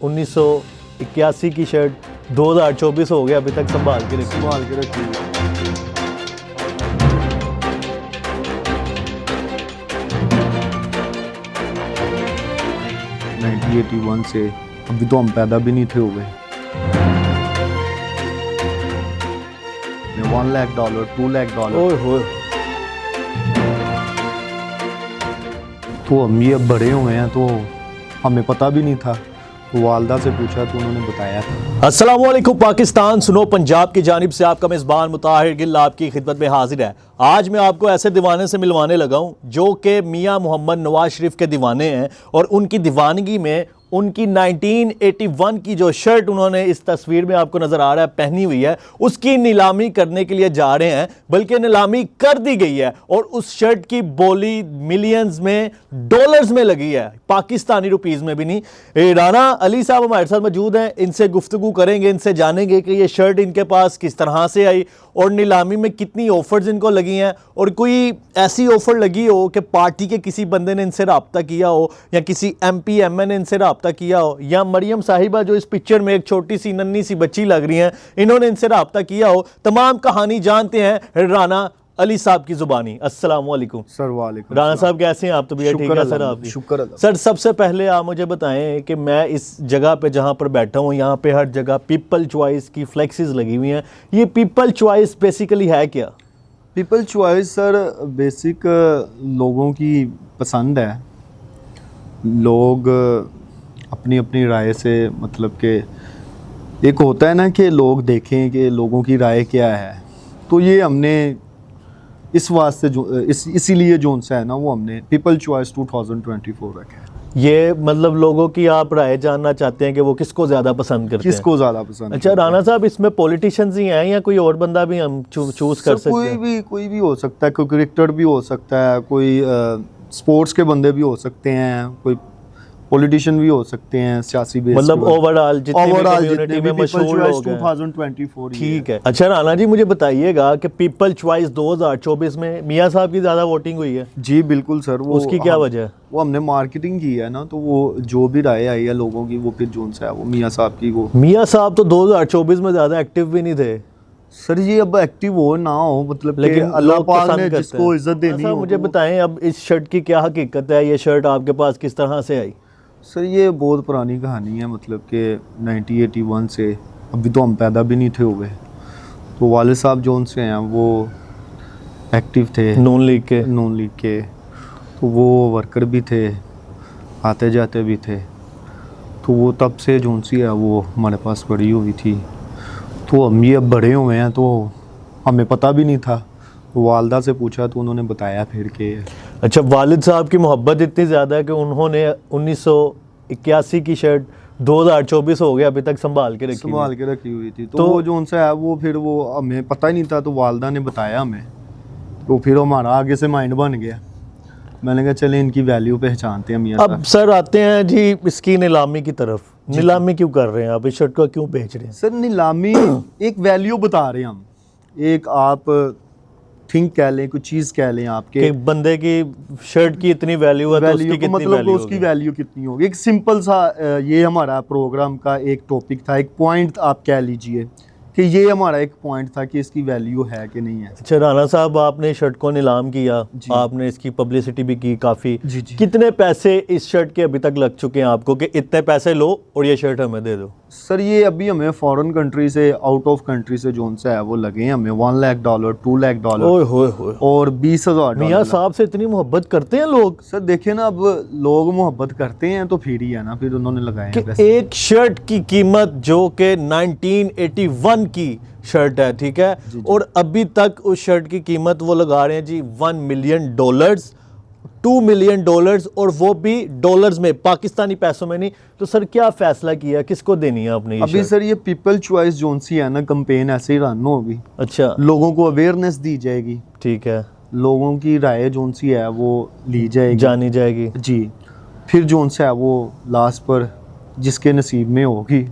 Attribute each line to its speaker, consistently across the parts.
Speaker 1: 1981 की शर्ट 2024 हो गया, अभी तक संभाल के रखी।
Speaker 2: 1981 से अभी तो हम पैदा भी नहीं थे हुए। $1 लाख, $2 लाख।
Speaker 1: ओए होए,
Speaker 2: तो हम ये अब बड़े हुए हैं तो हमें पता भी नहीं था। तो वालदा से पूछा तो उन्होंने बताया था।
Speaker 1: अस्सलाम वालेकुम पाकिस्तान, सुनो पंजाब की जानिब से आपका मेज़बान मुताहिर गिल आपकी खिदमत में हाजिर है। आज मैं आपको ऐसे दीवाने से मिलवाने लगा हूँ जो कि मियाँ मोहम्मद नवाज शरीफ के दीवाने हैं और उनकी दीवानगी में उनकी 1981 की जो शर्ट उन्होंने इस तस्वीर में आपको नज़र आ रहा है पहनी हुई है, उसकी नीलामी करने के लिए जा रहे हैं, बल्कि नीलामी कर दी गई है और उस शर्ट की बोली मिलियंस में, डॉलर्स में लगी है, पाकिस्तानी रुपीज़ में भी नहीं। राना अली साहब हमारे साथ मौजूद हैं, इनसे गुफ्तगू करेंगे, इनसे जानेंगे कि ये शर्ट इनके पास किस तरह से आई और नीलामी में कितनी ऑफर्स इनको लगी हैं और कोई ऐसी ऑफ़र लगी हो कि पार्टी के किसी बंदे ने इनसे रब्ता किया हो या किसी MP MN ने इनसे रब्ता किया हो या मरियम साहिबा जो इस पिक्चर में एक छोटी सी नन्ही सी बच्ची लग रही हैं, इन्होंने इनसे रब्ता किया हो। तमाम कहानी जानते हैं राना अली साहब की जुबानी। अस्सलाम वालेकुम
Speaker 2: सर। वालेकुम।
Speaker 1: राना साहब कैसे हैं आप? तो भैया ठीक है सर आपकी?
Speaker 2: शुक्र।
Speaker 1: सर सबसे पहले आप मुझे बताएं कि मैं इस जगह पे जहाँ पर बैठा हूँ, यहाँ पे हर जगह पीपल चॉइस की फ्लेक्सेस लगी हुई हैं। ये पीपल चॉइस बेसिकली है क्या?
Speaker 2: पीपल चॉइस सर बेसिक लोगों की पसंद है। लोग अपनी अपनी राय से, मतलब कि एक होता है ना कि लोग देखें कि लोगों की राय क्या है, तो ये हमने इस वास्ते इसीलिए जो सा है ना वो हमने पीपल चॉइस 2024 रखा है।
Speaker 1: ये मतलब लोगों की आप राय जानना चाहते हैं कि वो किसको ज़्यादा पसंद करते हैं?
Speaker 2: किसको ज़्यादा पसंद।
Speaker 1: अच्छा राना साहब, इसमें पॉलिटिशियंस ही हैं या कोई और बंदा भी हम चूज़ कर सकते हैं?
Speaker 2: कोई भी हो सकता है, कोई क्रिकेटर भी हो सकता है, कोई स्पोर्ट्स के बंदे भी हो सकते हैं, कोई पॉलिटिशियन भी हो सकते हैं, सियासी बेस,
Speaker 1: मतलब ओवरऑल जितने भी कम्युनिटी में मशहूर लोग हैं।
Speaker 2: 2024
Speaker 1: ठीक है। अच्छा राना जी, मुझे बताइएगा कि पीपल चॉइस 2024 में मियाँ साहब की ज़्यादा वोटिंग हुई है?
Speaker 2: जी बिल्कुल सर। वो
Speaker 1: उसकी क्या वजह है?
Speaker 2: वो हमने मार्केटिंग की है ना, तो वो जो भी राय आई है लोगों की वो फिर जोन सा है वो मियाँ साहब की। वो
Speaker 1: मियाँ साहब तो 2024 में ज़्यादा एक्टिव भी नहीं थे
Speaker 2: सर। ये अब एक्टिव हो ना हो, मतलब
Speaker 1: लेकिन
Speaker 2: अल्लाह पाक ने जिसको इज्जत देनी हो।
Speaker 1: मुझे बताएं अब इस शर्ट की क्या हकीकत है? ये शर्ट आपके पास किस तरह से आई?
Speaker 2: सर ये बहुत पुरानी कहानी है, मतलब कि 1981 से अभी तो हम पैदा भी नहीं थे हुए। तो वाले साहब जोन से हैं वो एक्टिव थे
Speaker 1: नून लीग के,
Speaker 2: तो वो वर्कर भी थे, आते जाते भी थे। तो वो तब से जोन सी है वो हमारे पास पड़ी हुई थी। तो हम ये अब बड़े हुए हैं तो हमें पता भी नहीं था। वालदा से पूछा तो उन्होंने बताया फिर के।
Speaker 1: अच्छा, वालिद साहब की मोहब्बत इतनी ज़्यादा है कि उन्होंने 1981 की शर्ट 2024 हो गया, अभी तक संभाल के
Speaker 2: रखी हुई थी। तो वो जो उनसे है वो फिर वो हमें पता ही नहीं था, तो वालदा ने बताया हमें, तो फिर हमारा आगे से माइंड बन गया। मैंने कहा चले इनकी वैल्यू पहचानते हैं मियां।
Speaker 1: अब सर आते हैं जी इसकी नीलामी की तरफ। नीलामी क्यों कर रहे हैं आप? इस शर्ट को क्यों बेच रहे हैं?
Speaker 2: सर नीलामी एक वैल्यू बता रहे हैं हम। एक आप थिंक कह लें, कोई चीज़ कह लें आपके
Speaker 1: कि बंदे की शर्ट की इतनी वैल्यू है तो उसकी कितनी
Speaker 2: मतलब
Speaker 1: वैल्यू
Speaker 2: उसकी वैल्यू कितनी होगी। एक सिंपल सा ये हमारा प्रोग्राम का एक टॉपिक था, एक पॉइंट आप कह लीजिए कि ये हमारा एक पॉइंट था कि इसकी वैल्यू है कि नहीं है।
Speaker 1: अच्छा राना साहब, आपने शर्ट को नीलाम किया, आपने इसकी पब्लिसिटी भी की काफ़ी। कितने पैसे इस शर्ट के अभी तक लग चुके हैं आपको कि इतने पैसे लो और ये शर्ट हमें दे दो?
Speaker 2: सर ये अभी हमें फॉरेन कंट्री से, आउट ऑफ कंट्री से जोन सा है वो लगे हैं हमें $1 लाख, $2 लाख और 20,000।
Speaker 1: मियाँ साहब से इतनी मोहब्बत करते हैं लोग?
Speaker 2: सर देखे ना, अब लोग मोहब्बत करते हैं तो फिर ही है ना, फिर उन्होंने लगाए हैं।
Speaker 1: एक शर्ट की कीमत जो कि 1981 की शर्ट है, ठीक है, और अभी तक उस शर्ट की कीमत वो लगा रहे हैं जी $1 मिलियन, $2 मिलियन, और वो भी डॉलर्स में, पाकिस्तानी पैसों में नहीं। तो सर क्या फैसला किया, किसको देनी है आपने ये
Speaker 2: अभी? सर ये पीपल चॉइस जोन सी है ना, कैंपेन ऐसे ही रन होगी।
Speaker 1: अच्छा,
Speaker 2: लोगों को अवेयरनेस दी जाएगी,
Speaker 1: ठीक है,
Speaker 2: लोगों की राय जोन सी है वो ली जाएगी,
Speaker 1: जानी जाएगी
Speaker 2: जी। फिर जोन सा है वो लास्ट पर जिसके नसीब में होगी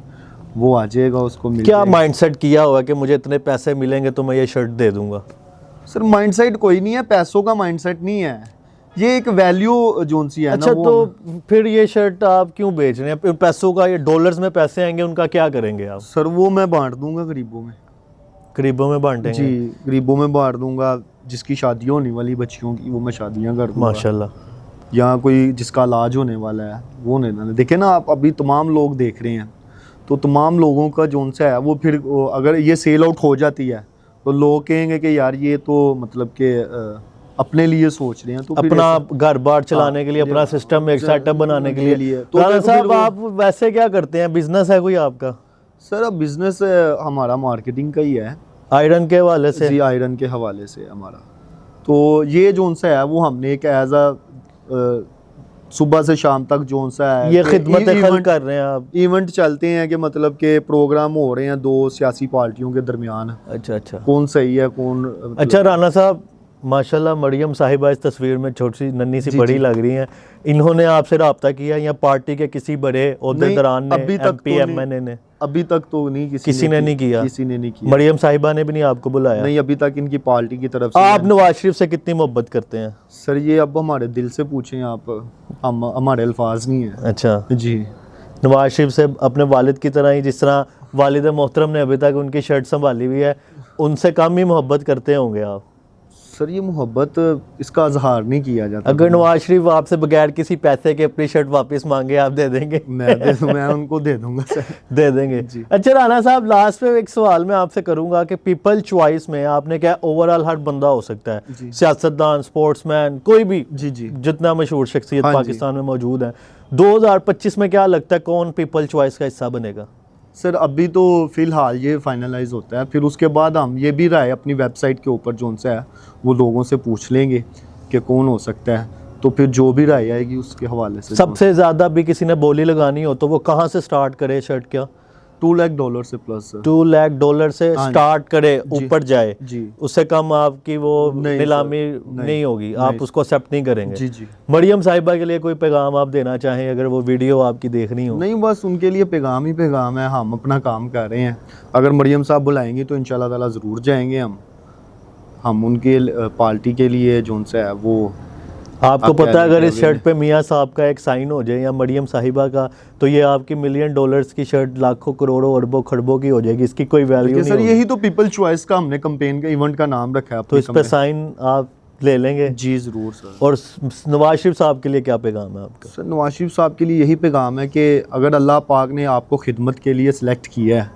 Speaker 2: वो आ जाएगा, उसको मिल
Speaker 1: क्या माइंडसेट किया हुआ कि मुझे इतने पैसे मिलेंगे तो मैं ये शर्ट दे दूंगा?
Speaker 2: सर माइंडसेट कोई नहीं है, पैसों का माइंडसेट नहीं है। ये एक वैल्यू जोन सी है
Speaker 1: अच्छा,
Speaker 2: ना वो
Speaker 1: तो फिर ये शर्ट आप क्यों बेच रहे हैं? पैसों का, ये डॉलर्स में पैसे आएंगे, उनका क्या करेंगे आप?
Speaker 2: सर वो मैं बांट दूंगा गरीबों में।
Speaker 1: गरीबों में बांटेंगे?
Speaker 2: जी, गरीबों में बांट दूंगा। जिसकी शादी होने वाली बच्चियों की, वो मैं शादियां कर दूंगा।
Speaker 1: माशाल्लाह।
Speaker 2: या कोई जिसका इलाज होने वाला है वो होने वाला है। देखे ना आप, अभी तमाम लोग देख रहे हैं, तो तमाम लोगों का जोन सा है वो फिर अगर ये सेल आउट हो जाती है तो लोग कहेंगे कि यार ये तो मतलब कि अपने लिए सोच रहे हैं, तो फिर
Speaker 1: अपना घर बार चलाने के लिए, अपना सिस्टम एक सेटअप बनाने के लिए।
Speaker 2: तो
Speaker 1: राणा
Speaker 2: फिर
Speaker 1: साहब,
Speaker 2: वो-
Speaker 1: आप वैसे क्या करते हैं? बिजनेस है कोई आपका?
Speaker 2: सर अब बिजनेस हमारा मार्केटिंग का ही है
Speaker 1: आयरन के हवाले से?
Speaker 2: जी, आयरन के हवाले से हमारा। तो ये जोन सा है वो हमने एक एज अ सुबह से शाम तक जोन सा है
Speaker 1: ये
Speaker 2: कि
Speaker 1: खिदमत खल
Speaker 2: इवेंट
Speaker 1: कर रहे हैं आप?
Speaker 2: इवेंट चलते हैं कि मतलब के प्रोग्राम हो रहे हैं दो सियासी पार्टियों के दरमियान,
Speaker 1: अच्छा अच्छा।
Speaker 2: कौन सही है कौन मतलब,
Speaker 1: अच्छा राणा साहब, माशाल्लाह मरियम साहिबा इस तस्वीर में छोटी सी नन्ही सी
Speaker 2: जी,
Speaker 1: बड़ी
Speaker 2: जी।
Speaker 1: लग रही हैं। इन्होंने आपसे रब्ता किया या पार्टी के किसी बड़े ओहदेदारान ने,
Speaker 2: अभी तक
Speaker 1: एमपी
Speaker 2: तो नहीं।
Speaker 1: एमएनए ने?
Speaker 2: अभी तक तो नहीं
Speaker 1: किसी ने नहीं किया?
Speaker 2: किसी ने नहीं किया।
Speaker 1: मरियम साहिबा ने भी नहीं आपको बुलाया?
Speaker 2: नहीं, अभी तक इनकी पार्टी की तरफ से
Speaker 1: आप नवाज शरीफ से कितनी मोहब्बत करते हैं?
Speaker 2: सर ये अब हमारे दिल से पूछें आप, हम हमारे अल्फाज नहीं है।
Speaker 1: अच्छा,
Speaker 2: जी,
Speaker 1: नवाज शरीफ से अपने वालिद की तरह ही, जिस तरह वालिद मोहतरम ने अभी तक उनकी शर्ट संभाली हुई है, उनसे कम ही मोहब्बत करते होंगे आप?
Speaker 2: सर ये मोहब्बत इसका इजहार नहीं किया जाता।
Speaker 1: अगर नवाज शरीफ आपसे बगैर किसी पैसे के अपनी शर्ट वापस मांगे, आप दे देंगे?
Speaker 2: मैं उनको दे दूंगा सर।
Speaker 1: दे देंगे।
Speaker 2: जी।
Speaker 1: अच्छा राणा साहब, लास्ट में एक सवाल मैं आपसे करूंगा कि पीपल चॉइस में आपने क्या, ओवरऑल हर बंदा हो सकता है,
Speaker 2: जी।
Speaker 1: सियासतदान, स्पोर्ट्समैन, कोई भी
Speaker 2: जी जी।
Speaker 1: जितना मशहूर शख्सियत
Speaker 2: हाँ जी।
Speaker 1: पाकिस्तान में मौजूद है, 2025 में क्या लगता है कौन पीपल चॉइस का हिस्सा बनेगा?
Speaker 2: सर अभी तो फिलहाल ये फाइनलाइज होता है, फिर उसके बाद हम ये भी राय अपनी वेबसाइट के ऊपर जोन सा है वो लोगों से पूछ लेंगे कि कौन हो सकता है, तो फिर जो भी राय आएगी उसके हवाले से।
Speaker 1: सबसे ज़्यादा भी किसी ने बोली लगानी हो तो वो कहाँ से स्टार्ट करे शर्ट? क्या
Speaker 2: $2 लाख से प्लस सर।
Speaker 1: $2 लाख से
Speaker 2: हाँ जी।
Speaker 1: स्टार्ट करे,
Speaker 2: जी।
Speaker 1: ऊपर जाए,
Speaker 2: जी
Speaker 1: उससे कम आपकी वो
Speaker 2: नहीं
Speaker 1: नीलामी
Speaker 2: सर,
Speaker 1: नहीं होगी, आप
Speaker 2: नहीं।
Speaker 1: उसको एक्सेप्ट नहीं करेंगे?
Speaker 2: जी जी।
Speaker 1: मरियम साहिबा के लिए कोई पैगाम आप देना चाहें, अगर वो वीडियो आपकी देखनी हो?
Speaker 2: नहीं, बस उनके लिए पैगाम ही पैगाम है, हम अपना काम कर रहे हैं। अगर मरियम साहब बुलाएंगी तो इंशाल्लाह ताला ज़रूर जाएंगे हम उनके पार्टी के लिए जोन सा है वो।
Speaker 1: आपको
Speaker 2: आप
Speaker 1: पता
Speaker 2: क्या
Speaker 1: है अगर इस
Speaker 2: कहेंगे?
Speaker 1: शर्ट पे मियाँ साहब का एक साइन हो जाए या मरियम साहिबा का, तो ये आपकी $1 मिलियन की शर्ट लाखों करोड़ों अरबों खरबों की हो जाएगी, इसकी कोई वैल्यू
Speaker 2: देखिए
Speaker 1: नहीं
Speaker 2: सर,
Speaker 1: होगी।
Speaker 2: यही तो पीपल चॉइस का हमने कंपेन का इवेंट का नाम रखा है
Speaker 1: तो
Speaker 2: अपनी
Speaker 1: इस पे
Speaker 2: campaign।
Speaker 1: साइन आप ले लेंगे?
Speaker 2: जी ज़रूर सर।
Speaker 1: और नवाज शरीफ साहब के लिए क्या पैगाम है आपका?
Speaker 2: सर नवाज शरीफ साहब के लिए यही पैगाम है कि अगर अल्लाह पाक ने आपको खिदमत के लिए सिलेक्ट किया है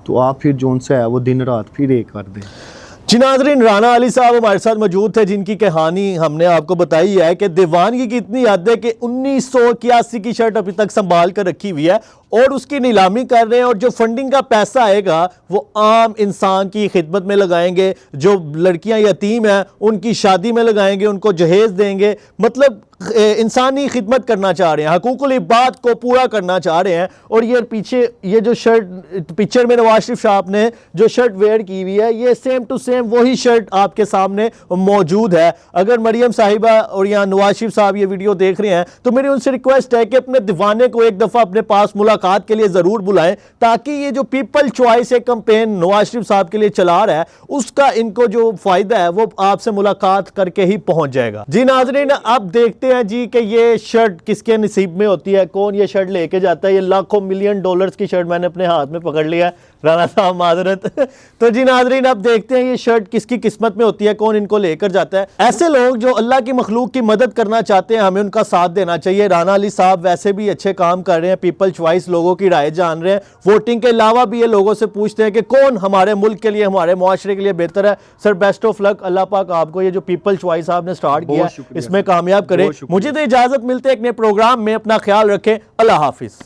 Speaker 2: तो आप फिर जोन सा है वो दिन रात फिर एक कर दें।
Speaker 1: जी नाज़रीन, राना अली साहब हमारे साथ मौजूद थे, जिनकी कहानी हमने आपको बताई है कि दीवानगी की इतनी हद है कि 1981 की शर्ट अभी तक संभाल कर रखी हुई है और उसकी नीलामी कर रहे हैं, और जो फंडिंग का पैसा आएगा वो आम इंसान की खिदमत में लगाएंगे, जो लड़कियां यतीम हैं उनकी शादी में लगाएंगे, उनको जहेज देंगे। मतलब इंसानी खिदमत करना चाह रहे हैं, हकूकुल इबाद को पूरा करना चाह रहे हैं। और ये पीछे ये जो शर्ट पिक्चर में नवाज शरीफ साहब ने जो शर्ट वेयर की हुई है, ये सेम टू सेम वही शर्ट आपके सामने मौजूद है। अगर मरियम साहिबा और या नवाज शरीफ साहब ये वीडियो देख रहे हैं तो मेरी उनसे रिक्वेस्ट है कि अपने दीवाने को एक दफ़ा अपने पास मुलाकात के लिए ज़रूर बुलाएं, ताकि ये जो पीपल चॉइस एक कैंपेन नवाज शरीफ साहब के लिए चला रहा है उसका इनको जो फ़ायदा है वो आपसे मुलाकात करके ही पहुंच जाएगा। जी नाज़रीन, अब देखते हैं जी कि ये शर्ट किसके नसीब में होती है, कौन ये शर्ट लेके जाता है। ये लाखों $1 मिलियन की शर्ट मैंने अपने हाथ में पकड़ लिया है, राना साहब माजरत। तो जी नाज़रीन, अब देखते हैं ये शर्ट किसकी किस्मत में होती है, कौन इनको लेकर जाता है। ऐसे लोग जो अल्लाह की मखलूक की मदद करना चाहते हैं, हमें उनका साथ देना चाहिए। राना अली साहब वैसे भी अच्छे काम कर रहे हैं, पीपल चॉइस लोगों की राय जान रहे हैं, वोटिंग के अलावा भी ये लोगों से पूछते हैं कि कौन हमारे मुल्क के लिए, हमारे मुआशरे के लिए बेहतर है। सर बेस्ट ऑफ लक, अल्लाह पाक आपको ये जो पीपल चॉइस आपने स्टार्ट किया इसमें कामयाब करे। मुझे तो इजाज़त मिलते है एक नए प्रोग्राम में, अपना ख्याल रखें, अल्लाह हाफिज़।